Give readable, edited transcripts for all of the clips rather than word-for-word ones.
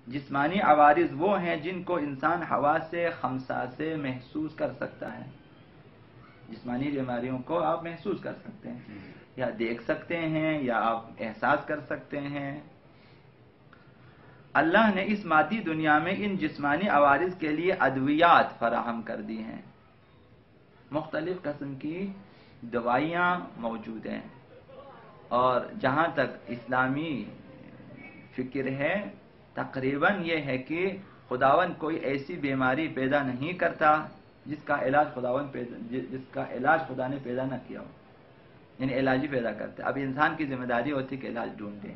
جسمانی عوارض وہ ہیں جن کو انسان حواس خمسہ سے محسوس کر سکتا ہے. جسمانی بیماریوں کو آپ محسوس کر سکتے ہیں، یا دیکھ سکتے ہیں، یا آپ احساس کر سکتے ہیں. اللہ نے اس مادی دنیا میں ان جسمانی عوارض کے لیے ادویات فراہم کر دی ہیں. مختلف قسم کی دوائیاں موجود ہیں، اور جہاں تک اسلامی فکر ہے تقریباً یہ ہے کہ خداوند کوئی ایسی بیماری پیدا نہیں کرتا جس کا علاج خدا نے پیدا نہ کیا ہو. یعنی علاج ہی پیدا کرتے. اب انسان کی ذمہ داری ہوتی کہ علاج ڈھونڈیں.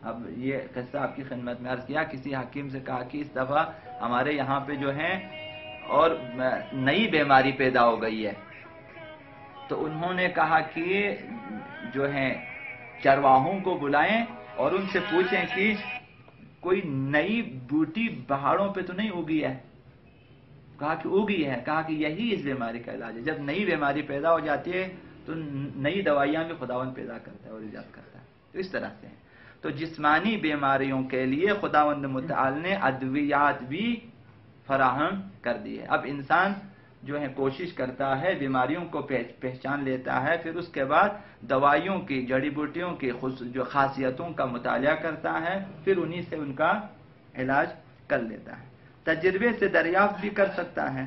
اب یہ قصہ آپ کی خدمت میں عرض کیا، کسی حکیم سے کہا کہ اس دفعہ ہمارے یہاں پہ جو ہے اور نئی بیماری پیدا ہو گئی ہے. تو انہوں نے کہا کہ جو ہے چرواہوں کو بلائیں اور ان سے پوچھیں کہ کوئی نئی بوٹی پہاڑوں پہ تو نہیں اگی ہے. کہا کہ اگی ہے. کہا کہ یہی اس بیماری کا علاج ہے. جب نئی بیماری پیدا ہو جاتی ہے تو نئی دوائیاں بھی خداوند پیدا کرتا ہے اور ایجاد کرتا ہے. تو اس طرح سے تو جسمانی بیماریوں کے لیے خداوند متعال نے ادویات بھی فراہم کر دی ہے. اب انسان جو ہے کوشش کرتا ہے، بیماریوں کو پہچان لیتا ہے، پھر اس کے بعد دوائیوں کی، جڑی بوٹیوں کی جو خاصیتوں کا مطالعہ کرتا ہے، پھر انہی سے ان کا علاج کر لیتا ہے. تجربے سے دریافت بھی کر سکتا ہے.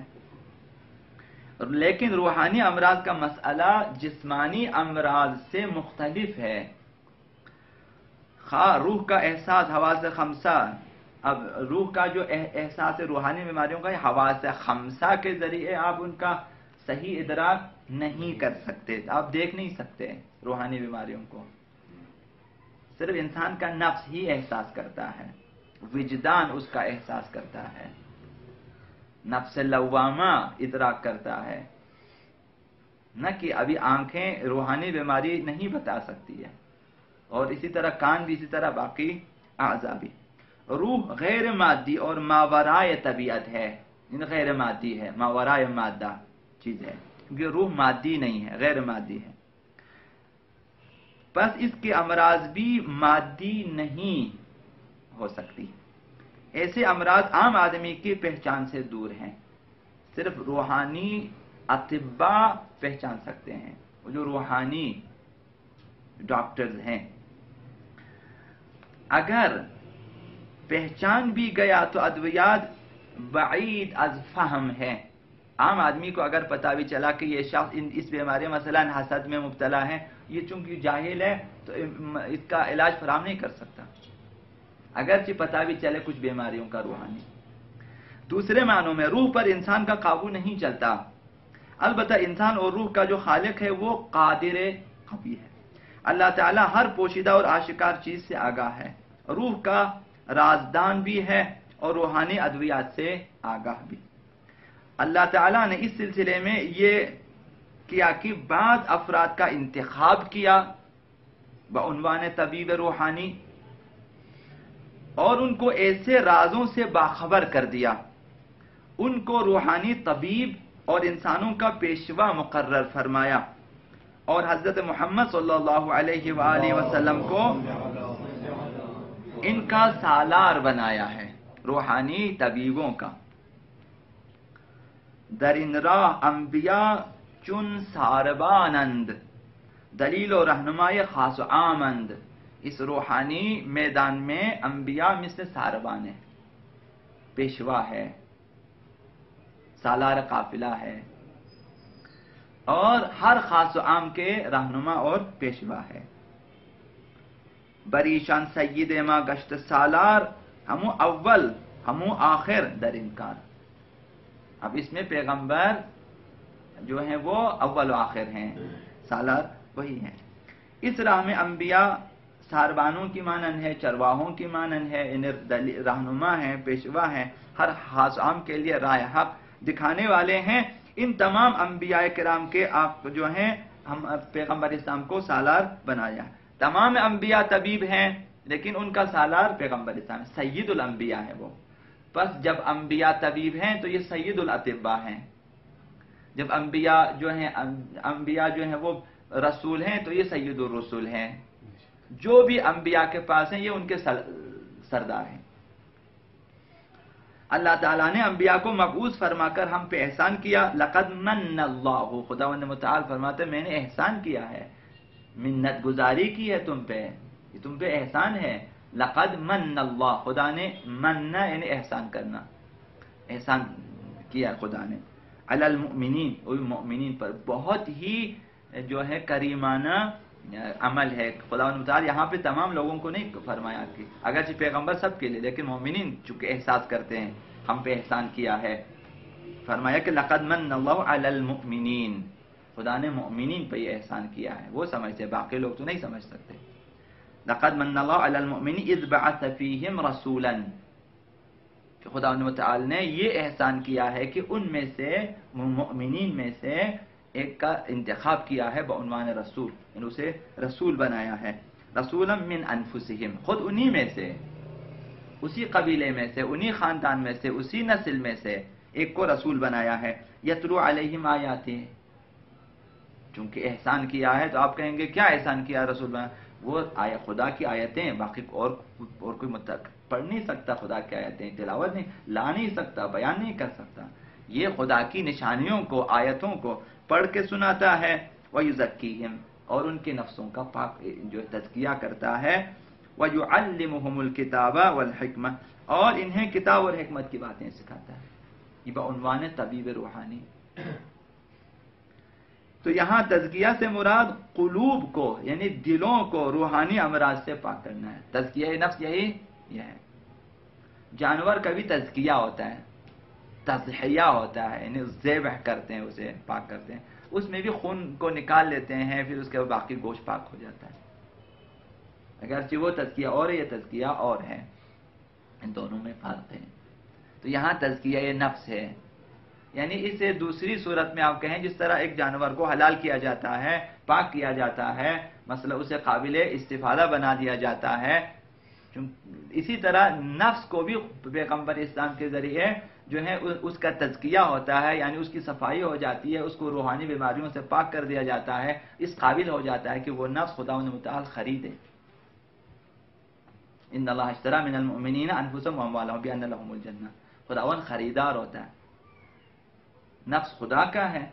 لیکن روحانی امراض کا مسئلہ جسمانی امراض سے مختلف ہے. روح کا احساس حواس خمسہ، اب روح کا جو احساس روحانی بیماریوں کا حواس خمسہ کے ذریعے آپ ان کا صحیح ادراک نہیں کر سکتے. آپ دیکھ نہیں سکتے روحانی بیماریوں کو. صرف انسان کا نفس ہی احساس کرتا ہے، وجدان اس کا احساس کرتا ہے، نفس لوامہ ادراک کرتا ہے. نہ کہ ابھی آنکھیں روحانی بیماری نہیں بتا سکتی ہے، اور اسی طرح کان بھی، اسی طرح باقی اعضاء بھی. روح غیر مادی اور ماورائے طبیعت ہے. غیر مادی ہے، ماورائے مادہ چیز ہے، کیونکہ روح مادی نہیں ہے، غیر مادی ہے. بس اس کے امراض بھی مادی نہیں ہو سکتی. ایسے امراض عام آدمی کی پہچان سے دور ہیں. صرف روحانی اطباء پہچان سکتے ہیں، وہ جو روحانی ڈاکٹرز ہیں. اگر پہچان بھی گیا تو ادویات بعید از فہم ہے. عام آدمی کو اگر پتہ بھی چلا کہ یہ شخص اس بیماری مثلا حسد میں مبتلا ہے، یہ چونکہ جاہل ہے تو اس کا علاج فراہم نہیں کر سکتا، اگرچہ پتہ بھی چلے کچھ بیماریوں کا روحانی. دوسرے معنوں میں روح پر انسان کا قابو نہیں چلتا. البتہ انسان اور روح کا جو خالق ہے وہ قادر قوی ہے. اللہ تعالیٰ ہر پوشیدہ اور آشکار چیز سے آگاہ ہے. روح کا رازدان بھی ہے اور روحانی ادویات سے آگاہ بھی. اللہ تعالیٰ نے اس سلسلے میں یہ کیا کہ بعض افراد کا انتخاب کیا بعنوان طبیب روحانی، اور ان کو ایسے رازوں سے باخبر کر دیا. ان کو روحانی طبیب اور انسانوں کا پیشوا مقرر فرمایا، اور حضرت محمد صلی اللہ علیہ وآلہ وسلم کو ان کا سالار بنایا ہے، روحانی طبیبوں کا. در این راہ انبیاء چون ساربانند، دلیل و رہنمائی خاص و عامند. اس روحانی میدان میں انبیاء مثل ساربان ہے، پیشوا ہے، سالار قافلہ ہے، اور ہر خاص و عام کے رہنما اور پیشوا ہے. بریشان سید ما گشت سالار، ہمو اول ہمو آخر در انکار. اب اس میں پیغمبر جو ہیں وہ اول و آخر ہیں، سالار وہی ہیں. اس راہ میں انبیاء ساربانوں کی مانند ہے، چرواہوں کی مانند ہے، رہنما ہیں، پیشوا ہیں، ہر خاص عام کے لیے راہ حق دکھانے والے ہیں. ان تمام انبیاء کرام کے آپ جو ہیں ہم پیغمبر اسلام کو سالار بنایا. تمام انبیاء طبیب ہیں لیکن ان کا سالار پیغمبر اسلام ہے، سید الانبیاء ہے وہ. بس جب انبیاء طبیب ہیں تو یہ سید الاطباء ہیں. جب انبیاء جو ہیں وہ رسول ہیں تو یہ سید الرسول ہیں. جو بھی انبیاء کے پاس ہیں یہ ان کے سردار ہیں۔ اللہ تعالیٰ نے انبیاء کو مبعوث فرما کر ہم پہ احسان کیا۔ لقد من اللہ، خداوند متعال فرماتے ہیں میں نے احسان کیا ہے، منت گزاری کی ہے تم پہ، یہ تم پہ احسان ہے۔ لقد من اللہ، خدا نے مننا یعنی احسان کرنا، احسان کیا خدا نے، علی المؤمنین، مؤمنین پر، بہت ہی جو ہے کریمانہ عمل ہے۔ خداوند متعال یہاں پہ تمام لوگوں کو نہیں فرمایا کہ اگرچہ پیغمبر سب کے لیے، لیکن مومنین چونکہ احساس کرتے ہیں ہم پہ احسان کیا ہے، فرمایا کہ لقد من اللہ علی المؤمنین، خدا نے مؤمنین پہ یہ احسان کیا ہے، وہ سمجھتے، باقی لوگ تو نہیں سمجھ سکتے۔ لقد من اللہ علی المؤمنین اذ بعث فیہم رسولا، کہ خداوند متعال نے یہ احسان کیا ہے کہ ان میں سے، مؤمنین میں سے ایک کا انتخاب کیا ہے بعنوان رسول، یعنی اسے رسول بنایا ہے۔ رسولا من انفسہم، خود انہی میں سے، اسی قبیلے میں سے، انہی خاندان میں سے، اسی نسل میں سے ایک کو رسول بنایا ہے۔ یتلو علیہم آیاتہ، چونکہ احسان کیا ہے تو آپ کہیں گے کیا احسان کیا رسول بنا؟ وہ خدا کی آیتیں، باقی اور کوئی پڑھ نہیں سکتا خدا کی آیتیں، تلاوت نہیں، لا نہیں سکتا، بیان نہیں کر سکتا، یہ خدا کی نشانیوں کو، آیتوں کو پڑھ کے سناتا ہے۔ وَيُزَكِّيهِمْ، اور ان کے نفسوں کا پاک جو تزکیہ کرتا ہے۔ وَيُعَلِّمُهُمُ الْكِتَابَ وَالْحِكْمَةَ، اور انہیں کتاب اور حکمت کی باتیں سکھاتا ہے۔ یہ بعنوان طبیب روحانی۔ تو یہاں تزکیہ سے مراد قلوب کو، یعنی دلوں کو روحانی امراض سے پاک کرنا ہے۔ تزکیہ نفس یہی یہ ہے۔ جانور کا بھی تزکیہ ہوتا ہے، تضحیہ ہوتا ہے، یعنی ذبح کرتے ہیں، اسے پاک کرتے ہیں، اس میں بھی خون کو نکال لیتے ہیں، پھر اس کے بعد باقی گوشت پاک ہو جاتا ہے۔ اگرچہ وہ تزکیہ اور ہے، یہ تزکیہ اور ہے، ان دونوں میں فرق ہے۔ تو یہاں تزکیہ یہ نفس ہے، یعنی اسے دوسری صورت میں آپ کہیں جس طرح ایک جانور کو حلال کیا جاتا ہے، پاک کیا جاتا ہے، مثلا اسے قابل استفادہ بنا دیا جاتا ہے، اسی طرح نفس کو بھی پیغمبر اسلام کے ذریعے جو ہے اس کا تزکیہ ہوتا ہے، یعنی اس کی صفائی ہو جاتی ہے، اس کو روحانی بیماریوں سے پاک کر دیا جاتا ہے، اس قابل ہو جاتا ہے کہ وہ نفس خداوند متعال خریدے۔ ان اللہ اشتری من المؤمنین انفسهم واموالهم بان لهم الجنہ، خداوند خریدار ہوتا ہے، نفس خدا کا ہے،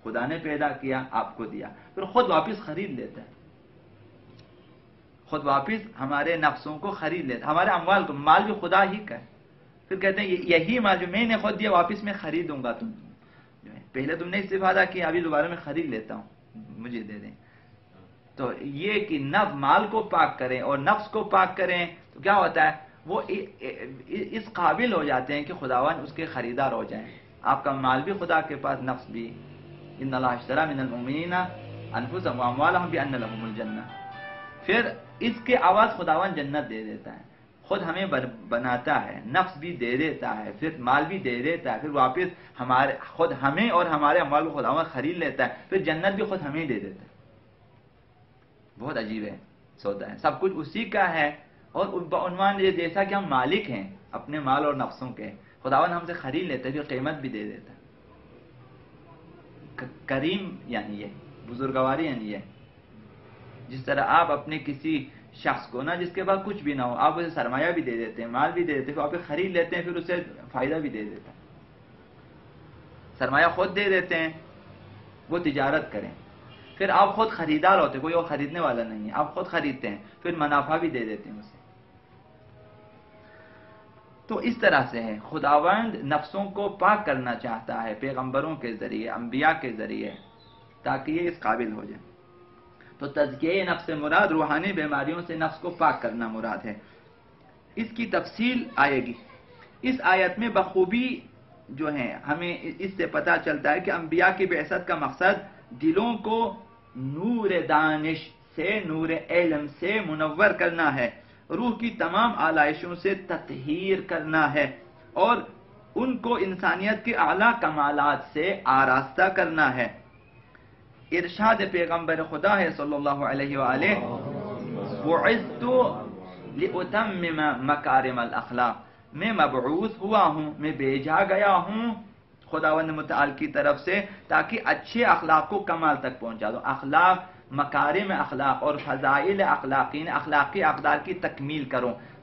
خدا نے پیدا کیا، آپ کو دیا، پھر خود واپس خرید لیتا ہے، خود واپس ہمارے نفسوں کو خرید لیتا ہے، ہمارے اموال کو، مال بھی خدا ہی کا ہے، پھر کہتے ہیں یہی مال جو میں نے خود دیا واپس میں خریدوں گا، تم پہلے تم نے استفادہ کیا، ابھی دوبارہ میں خرید لیتا ہوں، مجھے دے دیں۔ تو یہ کہ مال کو پاک کریں اور نفس کو پاک کریں تو کیا ہوتا ہے، وہ اس قابل ہو جاتے ہیں کہ خداوند اس کے خریدار ہو جائیں۔ آپ کا مال بھی خدا کے پاس، نفس بھی۔ ان اللہ اشتری من المؤمنین انفسهم واموالهم بان لهم الجنہ، پھر اس کے عوض خداوند جنت دے دیتا ہے، خود ہمیں بناتا ہے، نفس بھی دے دیتا ہے، پھر مال بھی دے دیتا ہے، پھر واپس خود ہمیں اور ہمارے اموال کو خداوند خرید لیتا ہے، پھر جنت بھی خود ہمیں دے دیتا ہے۔ بہت عجیب ہے سودا ہے، سب کچھ اسی کا ہے، اور بعنوان یہ جیسا کہ ہم مالک ہیں اپنے مال اور نفسوں کے، خداوند ہم سے خرید لیتا ہے، پھر قیمت بھی دے دیتا ہے۔ کریم یعنی یہ بزرگواری، یعنی یہ جس طرح آپ اپنے کسی شخص کو نا جس کے پاس کچھ بھی نہ ہو، آپ اسے سرمایہ بھی دے دیتے ہیں، مال بھی دے دیتے ہیں، پھر آپ خرید لیتے ہیں، پھر اسے فائدہ بھی دے دیتا ہے، سرمایہ خود دے دیتے ہیں، وہ تجارت کریں، پھر آپ خود خریدار ہوتے، کوئی اور خریدنے والا نہیں ہے، آپ خود خریدتے ہیں، پھر منافع بھی دے دیتے ہیں اسے۔ تو اس طرح سے ہے، خداوند نفسوں کو پاک کرنا چاہتا ہے پیغمبروں کے ذریعے، انبیاء کے ذریعے، تاکہ یہ اس قابل ہو جائے۔ تو تزکیہ نفس سے مراد روحانی بیماریوں سے نفس کو پاک کرنا مراد ہے۔ اس کی تفصیل آئے گی اس آیت میں بخوبی، جو ہے ہمیں اس سے پتہ چلتا ہے کہ انبیاء کی بعثت کا مقصد دلوں کو نور دانش سے، نور علم سے منور کرنا ہے، روح کی تمام آلائشوں سے تطہیر کرنا ہے، اور ان کو انسانیت کے اعلیٰ کمالات سے آراستہ کرنا ہے۔ ارشاد پیغمبر خدا ہے صلی اللہ علیہ وآلہ، بعثت لأتمم مکارم الاخلاق، میں مبعوث ہوا ہوں، میں بھیجا گیا ہوں خداوند متعال کی طرف سے تاکہ اچھے اخلاق کو کمال تک پہنچا دو، اخلاق، مکارم اخلاق اور فضائل اخلاقی اقدار کی تکمیل کروں،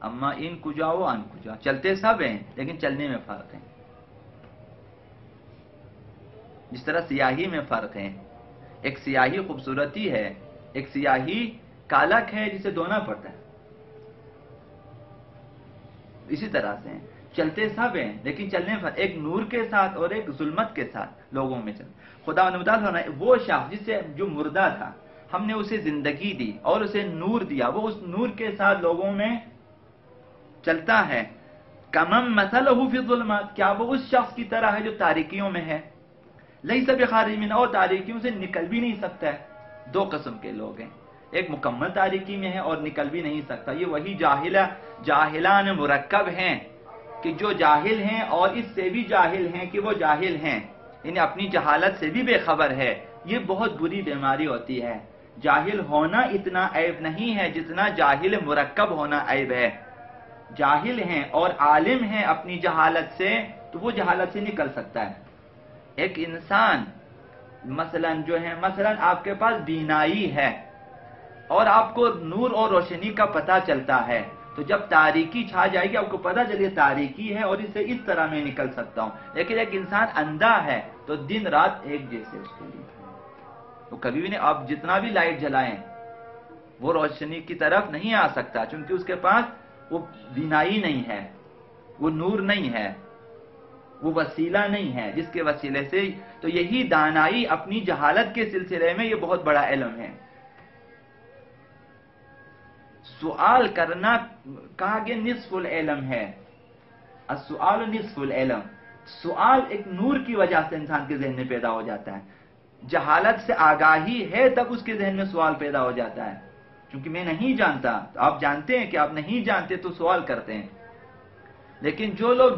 اما ان کجا و ان کجا، چلتے سب ہیں لیکن چلنے میں فرق ہے. جس طرح سیاہی میں فرق ہے، ایک سیاہی خوبصورتی ہے، ایک سیاہی کالک ہے جسے دھونا پڑتا ہے. اسی طرح سے چلتے سب ہیں لیکن چلنے میں فرق، ایک نور کے ساتھ اور ایک ظلمت کے ساتھ لوگوں میں چل. خدا نے بتایا وہ شخص جس سے جو مردہ تھا ہم نے اسے زندگی دی اور اسے نور دیا، وہ اس نور کے ساتھ لوگوں میں چلتا ہے. کمم مثلہ فی الظلمات، کیا وہ اس شخص کی طرح ہے جو تاریکیوں میں ہے. لیس بخارج منہا، اور تاریکیوں سے نکل بھی نہیں سکتا ہے. دو قسم کے لوگ ہیں، ایک مکمل تاریکی میں ہے اور نکل بھی نہیں سکتا. یہ وہی جاہلان مرکب ہیں کہ جو جاہل ہیں اور اس سے بھی جاہل ہیں کہ وہ جاہل ہیں، یعنی اپنی جہالت سے بھی بے خبر ہے. یہ بہت بری بیماری ہوتی ہے. جاہل ہونا اتنا عیب نہیں ہے جتنا جاہل مرکب ہونا عیب ہے. جاہل ہیں اور عالم ہیں اپنی جہالت سے تو وہ جہالت سے نکل سکتا ہے. ایک انسان مثلا آپ کے پاس بینائی ہے اور آپ کو نور اور روشنی کا پتہ چلتا ہے، تو جب تاریکی چھا جائے گی آپ کو پتہ چلے تاریکی ہے اور اس سے اس طرح میں نکل سکتا ہوں. لیکن ایک انسان اندھا ہے تو دن رات ایک جیسے اس کے لیے، تو کبھی بھی نہیں. آپ جتنا بھی لائٹ جلائیں وہ روشنی کی طرف نہیں آ سکتا، چونکہ اس کے پاس وہ بینائی نہیں ہے، وہ نور نہیں ہے، وہ وسیلہ نہیں ہے جس کے وسیلے سے. تو یہی دانائی اپنی جہالت کے سلسلے میں یہ بہت بڑا علم ہے. سوال کرنا کہا کہ نصف العلم ہے. السؤال نصف العلم. سوال ایک نور کی وجہ سے انسان کے ذہن میں پیدا ہو جاتا ہے. جہالت سے آگاہی ہے تب اس کے ذہن میں سوال پیدا ہو جاتا ہے، کیونکہ میں نہیں جانتا. آپ جانتے ہیں کہ آپ نہیں جانتے تو سوال کرتے ہیں. لیکن جو لوگ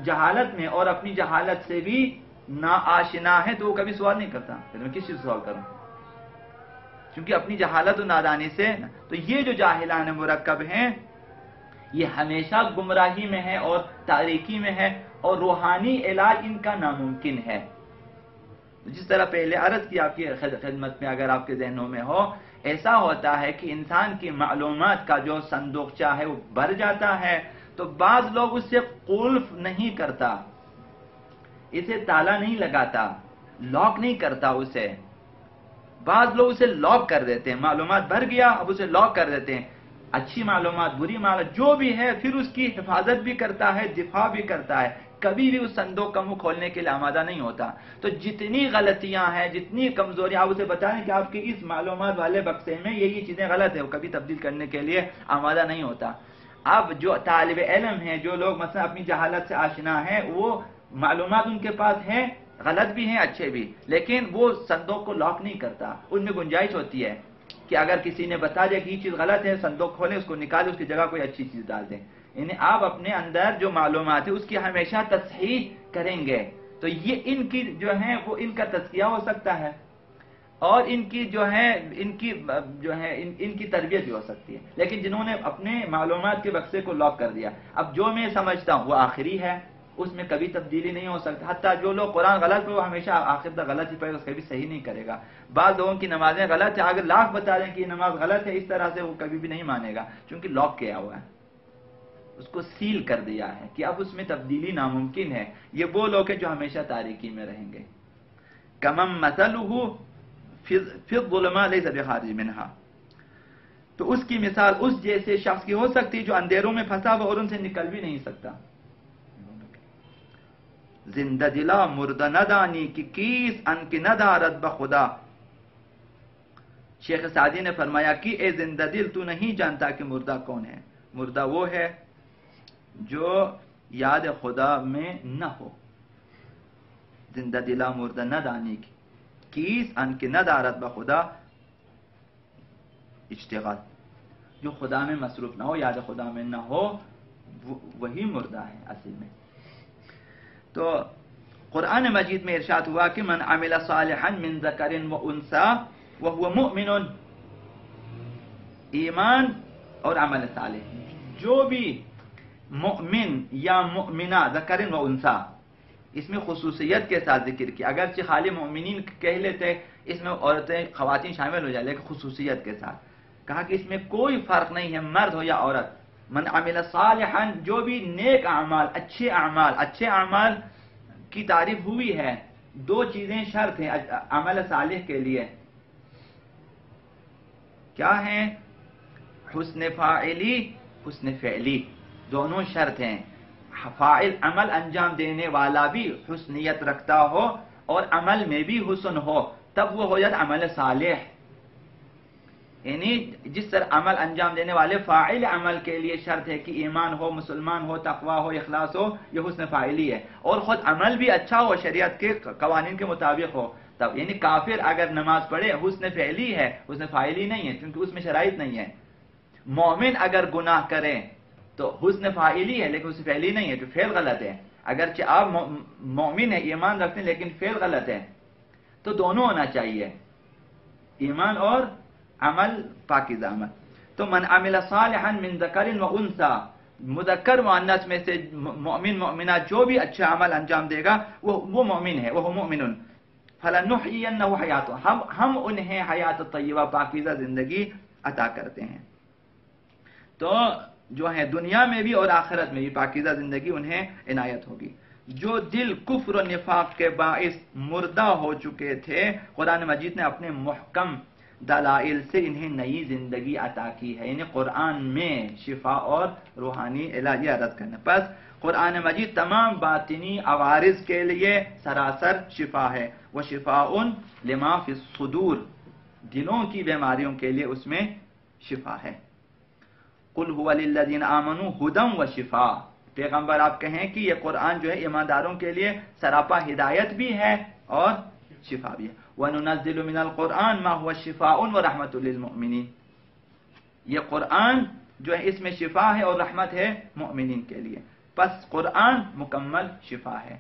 جہالت میں اور اپنی جہالت سے بھی ناآشنا ہے تو وہ کبھی سوال نہیں کرتا. پھر میں کس چیز سوال کروں، کیونکہ اپنی جہالت و نادانی سے. تو یہ جو جاہلان مرکب ہیں یہ ہمیشہ گمراہی میں ہے اور تاریکی میں ہے، اور روحانی علاج ان کا ناممکن ہے. جس طرح پہلے عرض کی آپ کی خدمت میں، اگر آپ کے ذہنوں میں ہو، ایسا ہوتا ہے کہ انسان کی معلومات کا جو صندوقچہ ہے وہ بھر جاتا ہے، تو بعض لوگ اس سے قلف نہیں کرتا، اسے تالا نہیں لگاتا، لاک نہیں کرتا اسے. بعض لوگ اسے لاک کر دیتے ہیں. معلومات بھر گیا اب اسے لاک کر دیتے ہیں. اچھی معلومات بری معلومات جو بھی ہے پھر اس کی حفاظت بھی کرتا ہے، دفاع بھی کرتا ہے، کبھی بھی اس صندوق کا منہ کھولنے کے لیے آمادہ نہیں ہوتا. تو جتنی غلطیاں ہیں، جتنی کمزوریاں، آپ اسے بتائیں کہ آپ کے اس معلومات والے بکسے میں یہ چیزیں غلط ہیں، وہ کبھی تبدیل کرنے کے لیے آمادہ نہیں ہوتا. اب جو طالب علم ہیں، جو لوگ مثلا اپنی جہالت سے آشنا ہیں، وہ معلومات ان کے پاس ہیں، غلط بھی ہیں اچھے بھی، لیکن وہ صندوق کو لاک نہیں کرتا. ان میں گنجائش ہوتی ہے کہ اگر کسی نے بتا دیا کہ یہ چیز غلط ہے، صندوق کھولیں، اس کو نکالیں، اس کی جگہ کوئی اچھی چیز ڈال دیں. یعنی آپ اپنے اندر جو معلومات ہے اس کی ہمیشہ تصحیح کریں گے تو یہ ان کی جو ہے وہ ان کا تزکیہ ہو سکتا ہے، اور ان کی تربیت بھی ہو سکتی ہے. لیکن جنہوں نے اپنے معلومات کے بکسے کو لاک کر دیا، اب جو میں سمجھتا ہوں وہ آخری ہے، اس میں کبھی تبدیلی نہیں ہو سکتی. حتیٰ جو لوگ قرآن غلط پڑھے وہ ہمیشہ آخر تک غلط ہی پڑھے، اس کبھی صحیح نہیں کرے گا. بعض لوگوں کی نمازیں غلط ہیں، اگر لاکھ بتا دیں کہ یہ نماز غلط ہے اس طرح سے، وہ کبھی بھی نہیں مانے گا، چونکہ لاک کیا ہوا ہے، اس کو سیل کر دیا ہے کہ اب اس میں تبدیلی ناممکن ہے. یہ وہ لوگ ہیں جو ہمیشہ تاریکی میں رہیں گے. کمم مثلہ فی الظلمات لیس بخارج منہا. تو اس کی مثال اس جیسے شخص کی ہو سکتی جو اندھیروں میں پھنسا ہوا اور ان سے نکل بھی نہیں سکتا. زندہ دلا مردہ ندانی کی کیس ان کی ندارت بخدا. شیخ سعدی نے فرمایا کہ اے زندہ دل تو نہیں جانتا کہ مردہ کون ہے. مردہ وہ ہے جو یاد خدا میں نہ ہو. زندہ دلا مردہ ندانی کی کیس ان کی ندارت بخدا اشتغال، جو خدا میں مصروف نہ ہو، یاد خدا میں نہ ہو، وہی مردہ ہے اصل میں. تو قرآن مجید میں ارشاد ہوا کہ من عمل صالحا من ذکر و انثى وهو مؤمن. ایمان اور عمل صالح، جو بھی مؤمن یا مؤمنہ، ذکر و انثى، اس میں خصوصیت کے ساتھ ذکر کیا. اگرچہ خالی مؤمنین کہہ لیتے اس میں عورتیں خواتین شامل ہو جائے، لیکن خصوصیت کے ساتھ کہا کہ اس میں کوئی فرق نہیں ہے مرد ہو یا عورت. من عمل صالحا، جو بھی نیک اعمال، اچھے اعمال کی تعریف ہوئی ہے. دو چیزیں شرط ہیں عمل صالح کے لیے. کیا ہیں؟ حسن فاعلی، حسن فعلی، دونوں شرط ہیں. فاعل عمل انجام دینے والا بھی حسنیت رکھتا ہو اور عمل میں بھی حسن ہو، تب وہ ہو جاتا عمل صالح. یعنی جس طرح عمل انجام دینے والے فاعل عمل کے لیے شرط ہے کہ ایمان ہو، مسلمان ہو، تقوی ہو، اخلاص ہو، یہ حسن فاعلی ہے. اور خود عمل بھی اچھا ہو، شریعت کے قوانین کے مطابق ہو تب. یعنی کافر اگر نماز پڑھے حسن فعلی ہے، حسن فاعلی نہیں ہے، کیونکہ اس میں شرائط نہیں ہے. مومن اگر گناہ کرے تو حسن فاعلی ہے لیکن حسن فعلی نہیں ہے، تو فعل غلط ہے. اگرچہ آپ مومن ہیں، ایمان رکھتے ہیں، لیکن فعل غلط ہے. تو دونوں ہونا چاہیے، ایمان اور عمل پاکیزہ عمل. تو من عمل صالحا من ذکر و انثی، مذکر مؤنث میں سے مومن مومنہ جو بھی اچھا عمل انجام دے گا وہ مومن ہے، وہ مومن. فلنحیینہ حیات، ہم انہیں حیات طیبہ پاکیزہ زندگی عطا کرتے ہیں. تو جو ہے دنیا میں بھی اور آخرت میں بھی پاکیزہ زندگی انہیں عنایت ہوگی. جو دل کفر و نفاق کے باعث مردہ ہو چکے تھے، قرآن مجید نے اپنے محکم دلائل سے انہیں نئی زندگی عطا کی ہے. یعنی قرآن میں شفا اور روحانی علاج عادت کرنا. پس قرآن مجید تمام باطنی عوارض کے لیے سراسر شفا ہے. وہ شفاء لما فی الصدور، دلوں کی بیماریوں کے لیے اس میں شفا ہے. قل هو للذین آمنوا ھدی و شفاء، پیغمبر آپ کہیں کہ یہ قرآن جو ہے ایمانداروں کے لیے سراپا ہدایت بھی ہے اور شفا بھی ہے. وَنُنَزِّلُ مِنَ الْقُرْآنِ مَا هُوَ شِفَاءٌ وَرَحْمَةٌ لِلْمُؤْمِنِينَ، یہ قرآن جو ہے اس میں شفا ہے اور رحمت ہے مؤمنین کے لیے. پس قرآن مکمل شفا ہے.